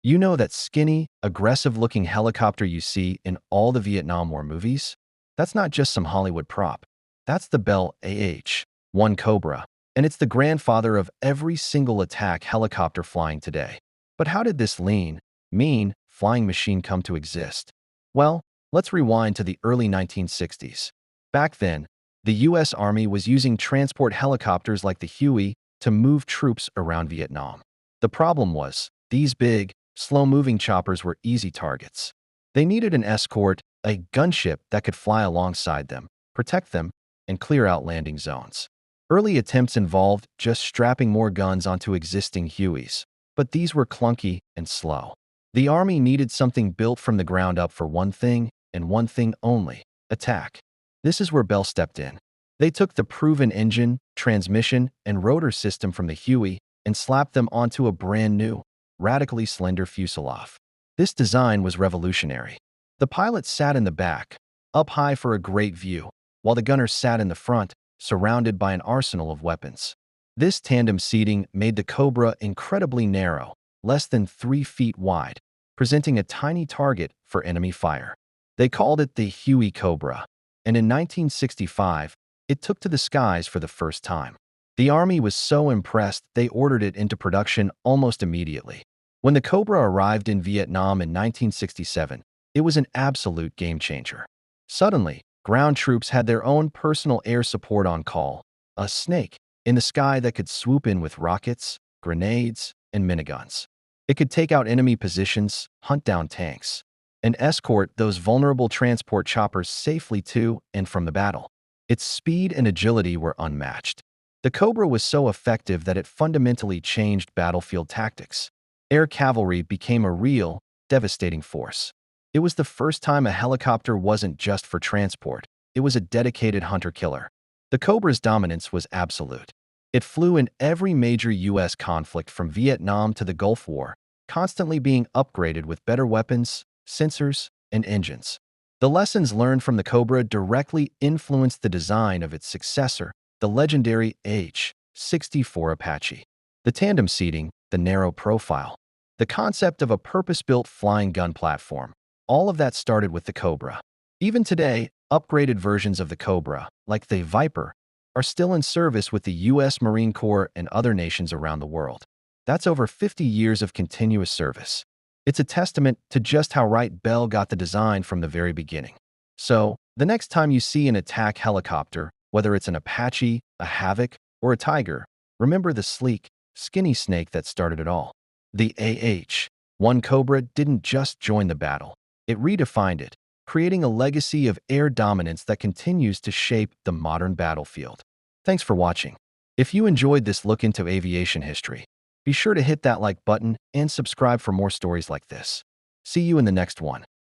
You know that skinny, aggressive-looking helicopter you see in all the Vietnam War movies? That's not just some Hollywood prop. That's the Bell AH-1 Cobra, and it's the grandfather of every single attack helicopter flying today. But how did this lean, mean, flying machine come to exist? Well, let's rewind to the early 1960s. Back then, the U.S. Army was using transport helicopters like the Huey to move troops around Vietnam. The problem was, these big, slow-moving choppers were easy targets. They needed an escort, a gunship that could fly alongside them, protect them, and clear out landing zones. Early attempts involved just strapping more guns onto existing Hueys, but these were clunky and slow. The Army needed something built from the ground up for one thing, and one thing only: attack. This is where Bell stepped in. They took the proven engine, transmission, and rotor system from the Huey and slapped them onto a brand new, radically slender fuselage. This design was revolutionary. The pilot sat in the back, up high for a great view, while the gunner sat in the front, surrounded by an arsenal of weapons. This tandem seating made the Cobra incredibly narrow, less than 3 feet wide, presenting a tiny target for enemy fire. They called it the Huey Cobra, and in 1965, it took to the skies for the first time. The Army was so impressed they ordered it into production almost immediately. When the Cobra arrived in Vietnam in 1967, it was an absolute game-changer. Suddenly, ground troops had their own personal air support on call, a snake in the sky that could swoop in with rockets, grenades, and miniguns. It could take out enemy positions, hunt down tanks, and escort those vulnerable transport choppers safely to and from the battle. Its speed and agility were unmatched. The Cobra was so effective that it fundamentally changed battlefield tactics. Air cavalry became a real, devastating force. It was the first time a helicopter wasn't just for transport. It was a dedicated hunter-killer. The Cobra's dominance was absolute. It flew in every major U.S. conflict from Vietnam to the Gulf War, constantly being upgraded with better weapons, sensors, and engines. The lessons learned from the Cobra directly influenced the design of its successor, the legendary H-64 Apache. The tandem seating, the narrow profile, the concept of a purpose-built flying gun platform, all of that started with the Cobra. Even today, upgraded versions of the Cobra, like the Viper, are still in service with the U.S. Marine Corps and other nations around the world. That's over 50 years of continuous service. It's a testament to just how right Bell got the design from the very beginning. So, the next time you see an attack helicopter, whether it's an Apache, a Havoc, or a Tiger, remember the sleek, skinny snake that started it all. The AH-1 Cobra didn't just join the battle. It redefined it, creating a legacy of air dominance that continues to shape the modern battlefield. Thanks for watching. If you enjoyed this look into aviation history, be sure to hit that like button and subscribe for more stories like this. See you in the next one.